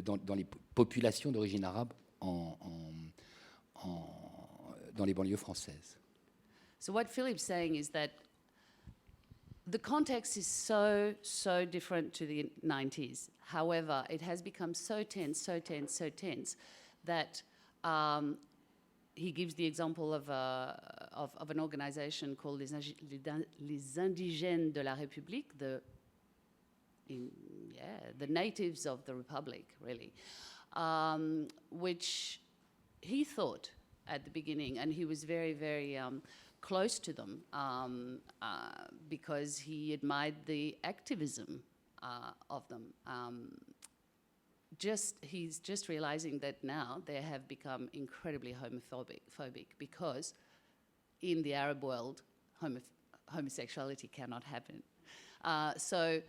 dans les populations d'origine arabe dans les banlieues françaises. So what Philippe's saying is that the context is so different to the 90s. However, it has become so tense that he gives the example of an organization called les Indigènes de la République, the natives of the Republic, really, which he thought at the beginning, and he was very, very close to them because he admired the activism of them. He's just realizing that now they have become incredibly homophobic because in the Arab world, homosexuality cannot happen. So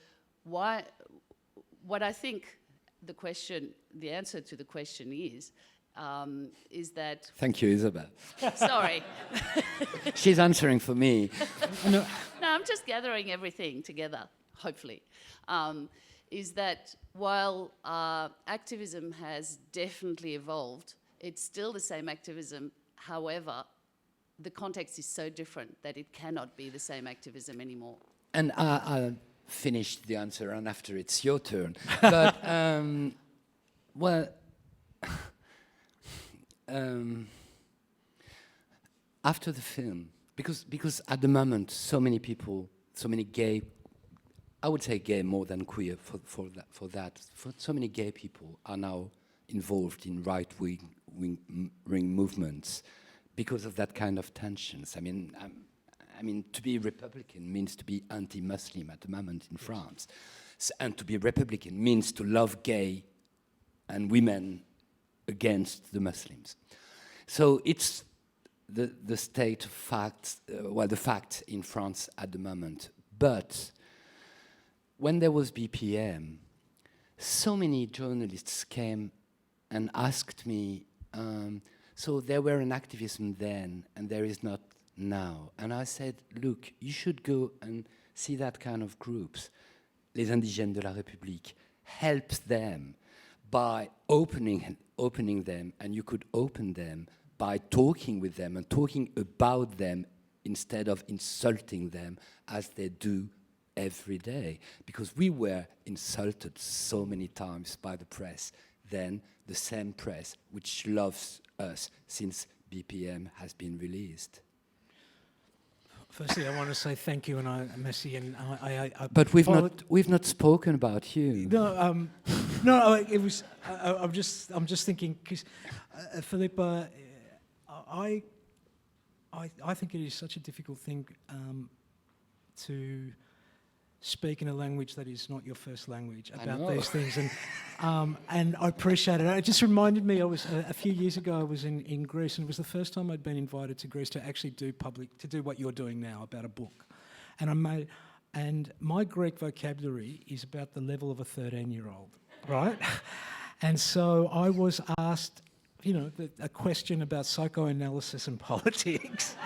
what I think the answer to the question is that... Thank you, Isabel. Sorry. She's answering for me. No, I'm just gathering everything together, hopefully. Is that while activism has definitely evolved, it's still the same activism. However, the context is so different that it cannot be the same activism anymore. And I'll finish the answer, and after it's your turn. But, well, after the film, because at the moment, so many people, so many gay, I would say gay more than queer for so many gay people are now involved in right-wing movements because of that kind of tensions. I mean, to be Republican means to be anti-Muslim at the moment in France. And to be Republican means to love gay and women against the Muslims. So it's the state of facts, the fact in France at the moment. But when there was BPM, so many journalists came and asked me, so there were an activism then and there is not now. And I said, look, you should go and see that kind of groups. Les Indigènes de la République helps them by opening them, and you could open them by talking with them and talking about them instead of insulting them as they do every day. Because we were insulted so many times by the press, then the same press which loves us since BPM has been released. Firstly, I want to say thank you, and Messi, and I But we've not spoken about you. No, no, it was. I'm just thinking because Philippe, I think it is such a difficult thing to speak in a language that is not your first language about these things, and I appreciate it. It just reminded me. I was a few years ago. I was in Greece, and it was the first time I'd been invited to Greece to actually do what you're doing now about a book, and my Greek vocabulary is about the level of a 13-year-old, right? And so I was asked, a question about psychoanalysis and politics,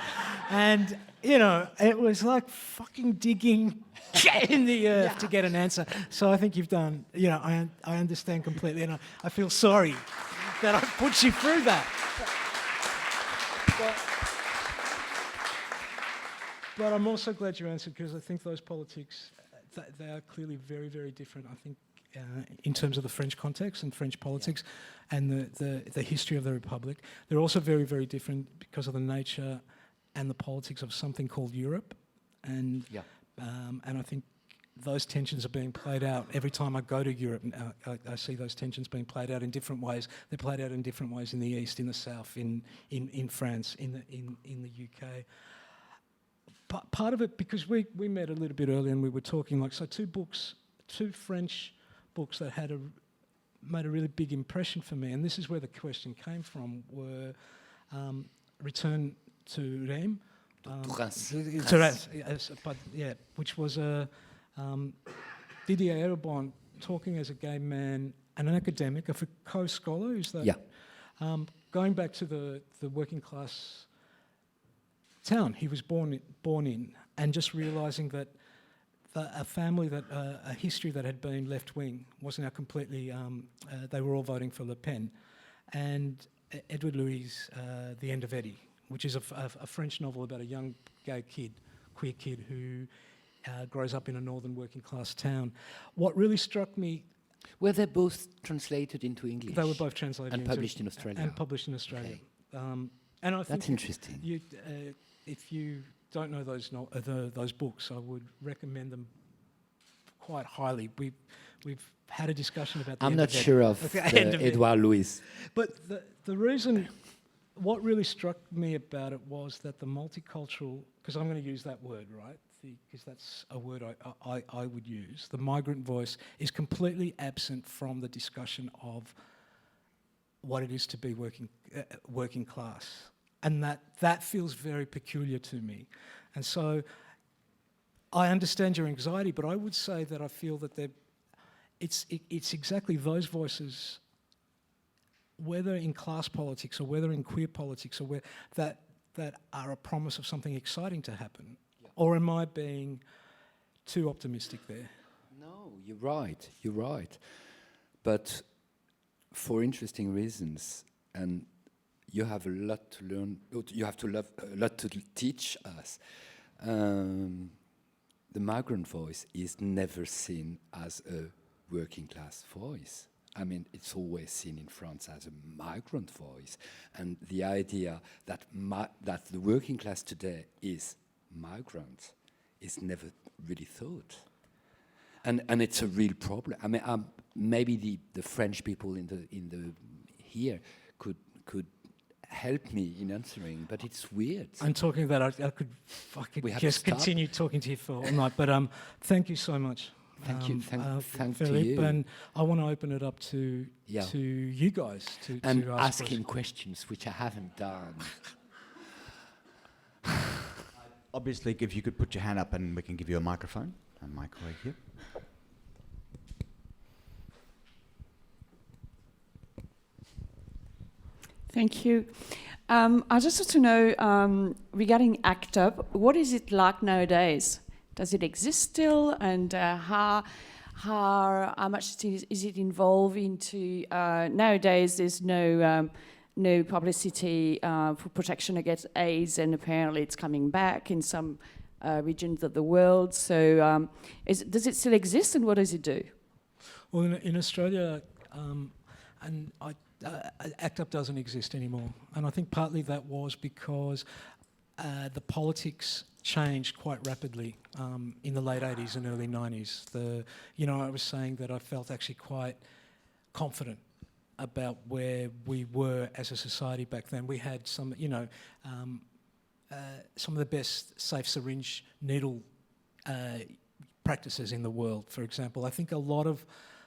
and it was like fucking digging in the earth to get an answer. So I think you've done, I understand completely, and I feel sorry that I put you through that. But I'm also glad you answered, because I think those politics, they are clearly very, very different, I think, in terms of the French context and French politics and the history of the Republic. They're also very, very different because of the nature and the politics of something called Europe. And I think those tensions are being played out every time I go to Europe. I see those tensions being played out in different ways. They're played out in different ways in the East, in the South, in France, in the UK. But part of it, because we met a little bit earlier and we were talking, two French books that made a really big impression for me, and this is where the question came from, were Return to Reims, which was Didier Eribon talking as a gay man and an academic, a Foucault scholar, who's that? Going back to the working class town he was born in, and just realising that a family a history that had been left-wing was now completely, they were all voting for Le Pen. And Edward Louis' The End of Eddie, which is a French novel about a young gay kid, queer kid, who grows up in a northern working class town. What really struck me... Were they both translated into English? They were both translated and published in Australia. And published in Australia. Okay. And I think that's interesting. If you don't know those books, I would recommend them quite highly. We've had a discussion about. I'm not sure of Edouard Louis. But the reason, what really struck me about it was that the multicultural, because I'm going to use that word, right? Because that's a word I would use. The migrant voice is completely absent from the discussion of what it is to be working class. And that feels very peculiar to me. And so I understand your anxiety, but I would say that I feel that it's exactly those voices, whether in class politics or whether in queer politics, or that are a promise of something exciting to happen. Yeah. Or am I being too optimistic there? No, you're right. But for interesting reasons, and you have a lot to learn. You have to a lot to teach us. The migrant voice is never seen as a working class voice. I mean, it's always seen in France as a migrant voice. And the idea that that the working class today is migrant is never really thought. And it's a real problem. I mean, maybe the French people in the here could help me in answering, but it's weird. I'm talking about I could just continue talking to you for all night, but thank you so much. Thank you, thank Philippe, you. And I want to open it up to you guys to ask asking questions, which I haven't done. Obviously, if you could put your hand up and we can give you a microphone. A mic right here. Thank you. I just want to know, regarding ACT UP, what is it like nowadays? Does it exist still? And how much is it involved into... nowadays, there's no publicity for protection against AIDS, and apparently it's coming back in some regions of the world. So does it still exist, and what does it do? Well, in Australia, ACT UP doesn't exist anymore. And I think partly that was because the politics changed quite rapidly in the late 80s and early 90s. I was saying that I felt actually quite confident about where we were as a society back then. We had some of the best safe syringe needle practices in the world, for example. I think a lot of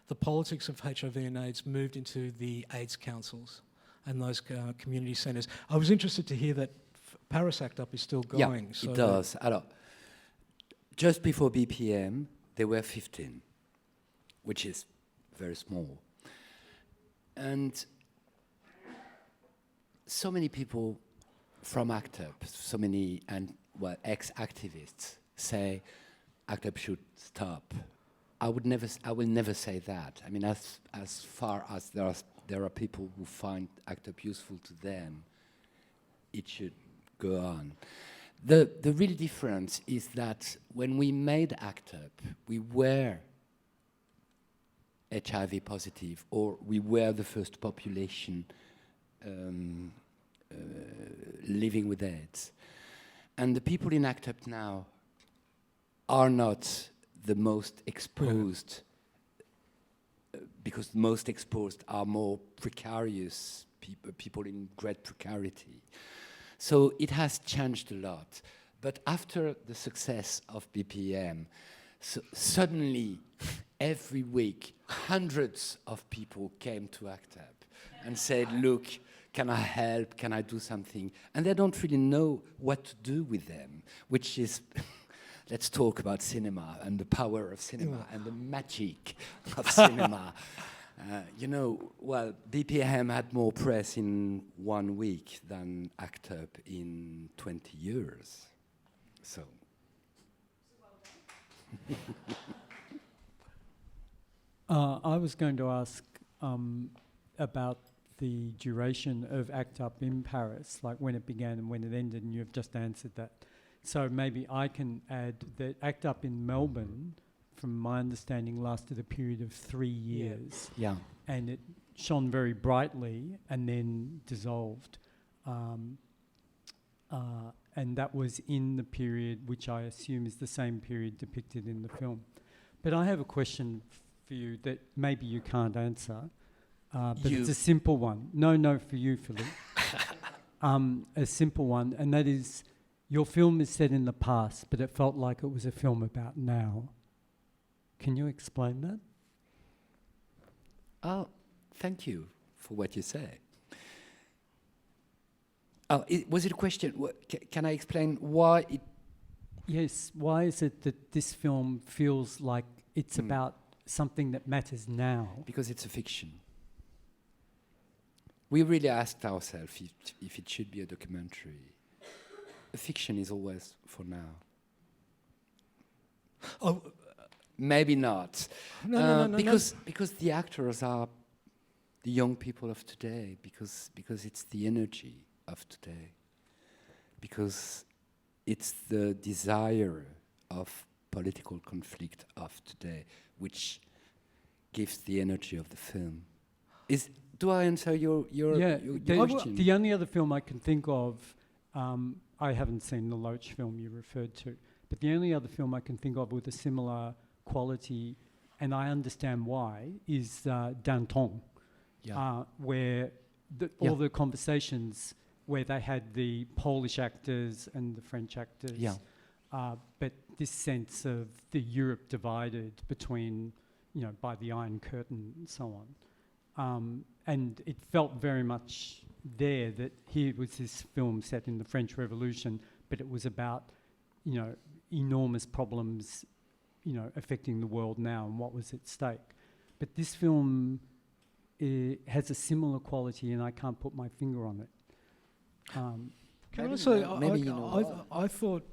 the politics of HIV and AIDS moved into the AIDS councils and those community centres. I was interested to hear that Paris ACT UP is still going. Yeah, so it does. Alors, just before BPM, there were 15, which is very small. And so many people from ACT UP, so many ex-activists say ACT UP should stop. I will never say that. I mean, as far as there are people who find ACT UP useful to them, it should go on. The real difference is that when we made ACT UP, we were HIV positive, or we were the first population living with AIDS. And the people in ACT UP now are not the most exposed, because the most exposed are more precarious people in great precarity. So it has changed a lot. But after the success of BPM, suddenly every week hundreds of people came to ACT UP and said, look, can I help? Can I do something? And they don't really know what to do with them, which is... Let's talk about cinema and the power of cinema and the magic of cinema. BPM had more press in 1 week than ACT UP in 20 years. So. I was going to ask about the duration of ACT UP in Paris, like when it began and when it ended, and you've just answered that. So maybe I can add that ACT UP in Melbourne, from my understanding, lasted a period of 3 years. Yeah. And it shone very brightly and then dissolved. And that was in the period which I assume is the same period depicted in the film. But I have a question for you that maybe you can't answer, but it's a simple one. No, for you, Philippe. A simple one, and that is, your film is set in the past, but it felt like it was a film about now. Can you explain that? Oh, thank you for what you say. Was it a question? Can I explain why it... Yes, why is it that this film feels like it's about something that matters now? Because it's a fiction. We really asked ourselves if it should be a documentary. A fiction is always for now. Maybe not. No. Because the actors are the young people of today, because it's the energy of today, because it's the desire of political conflict of today, which gives the energy of the film. Do I answer your question? The only other film I can think of, I haven't seen the Loach film you referred to, but the only other film I can think of with a similar quality, and I understand why, is Danton, where all the conversations where they had the Polish actors and the French actors, but this sense of the Europe divided between, by the Iron Curtain and so on. And it felt very much there that here was this film set in the French Revolution, but it was about, enormous problems, affecting the world now and what was at stake. But this film has a similar quality, and I can't put my finger on it. Can I say, I thought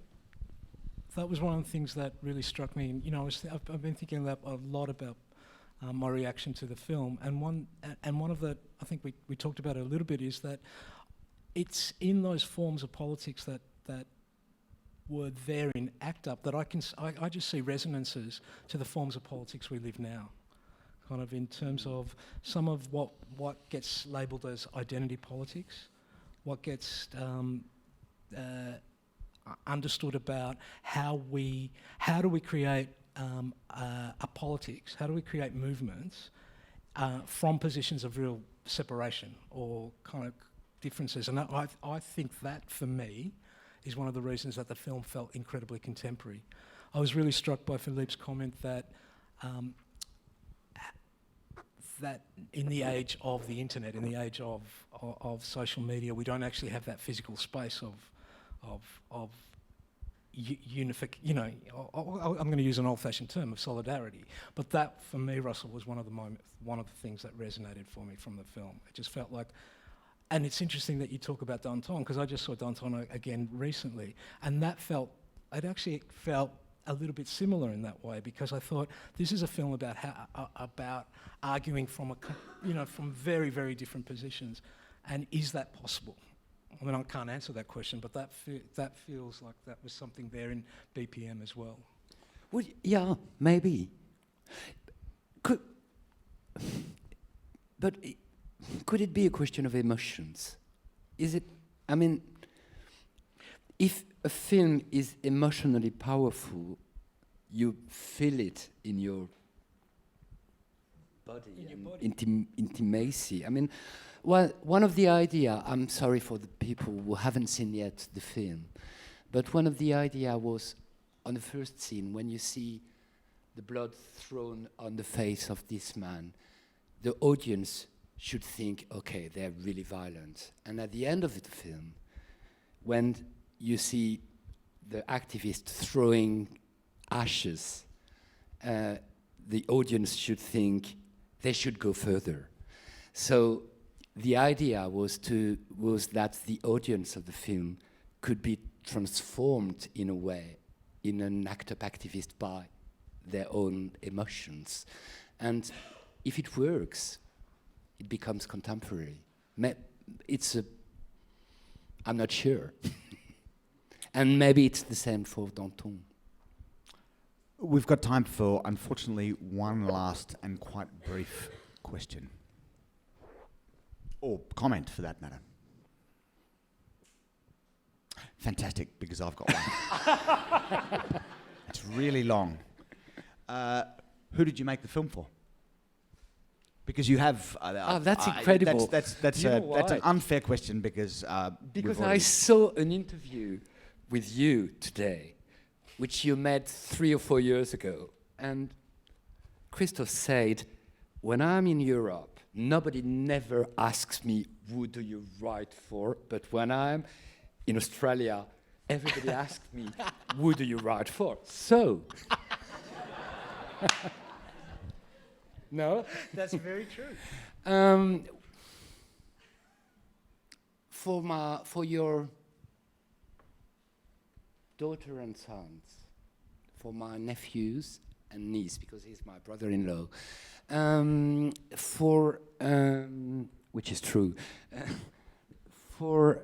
that was one of the things that really struck me. And, I've been thinking a lot about my reaction to the film, and one of the, I think we talked about it a little bit, is that it's in those forms of politics that were there in ACT UP that I just see resonances to the forms of politics we live now, kind of in terms of some of what gets labelled as identity politics, what gets understood about how do we create a politics, how do we create movements from positions of real separation or kind of differences. And I think that, for me, is one of the reasons that the film felt incredibly contemporary. I was really struck by Philippe's comment that that in the age of the internet, in the age of social media, we don't actually have that physical space of unification. I'm going to use an old-fashioned term of solidarity, but that, for me, Russell, was one of the things that resonated for me from the film. It just felt like, and it's interesting that you talk about Danton, because I just saw Danton again recently, and it actually felt a little bit similar in that way, because I thought this is a film about about arguing from from very, very different positions, and is that possible? I mean, I can't answer that question, but that feels like that was something there in BPM as well. Well, yeah, maybe. Could it be a question of emotions? Is it? I mean, if a film is emotionally powerful, you feel it in your body, intimacy. I mean, well, one of the idea, I'm sorry for the people who haven't seen yet the film, but one of the idea was on the first scene, when you see the blood thrown on the face of this man, the audience should think, okay, they're really violent. And at the end of the film, when you see the activist throwing ashes, the audience should think they should go further. So the idea was that the audience of the film could be transformed in a way, in an ACT UP activist by their own emotions. And if it works, it becomes contemporary. I'm not sure. And maybe it's the same for Danton. We've got time for, unfortunately, one last and quite brief question. Or comment, for that matter. Fantastic, because I've got one. It's really long. Who did you make the film for? Because you have... that's incredible. That's an unfair question, because I saw an interview with you today, which you made 3 or 4 years ago. And Christos said, when I'm in Europe, nobody never asks me, who do you write for? But when I'm in Australia, everybody asks me, who do you write for? So... No? That's very true. For your daughter and sons, for my nephews and niece, because he's my brother-in-law, Which is true, for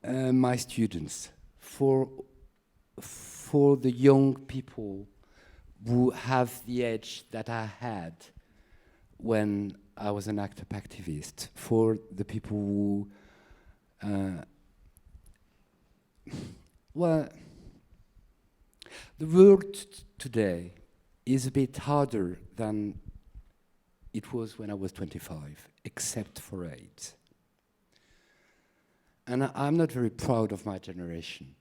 my students, for the young people who have the age that I had when I was an activist, for the people who, well, the world today is a bit harder than it was when I was 25, except for AIDS. And I'm not very proud of my generation.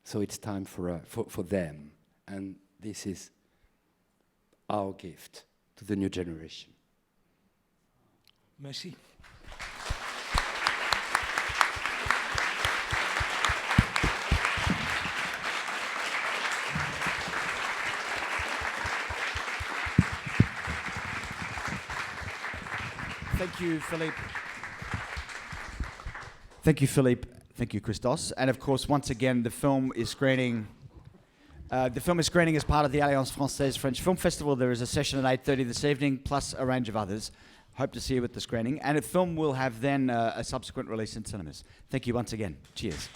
So it's time for them. And this is our gift to the new generation. Merci. Thank you, Philippe. Thank you, Philippe. Thank you, Christos. And of course, once again, the film is screening. The film is screening as part of the Alliance Francaise French Film Festival. There is a session at 8:30 this evening, plus a range of others. Hope to see you at the screening. And the film will have then a subsequent release in cinemas. Thank you once again. Cheers.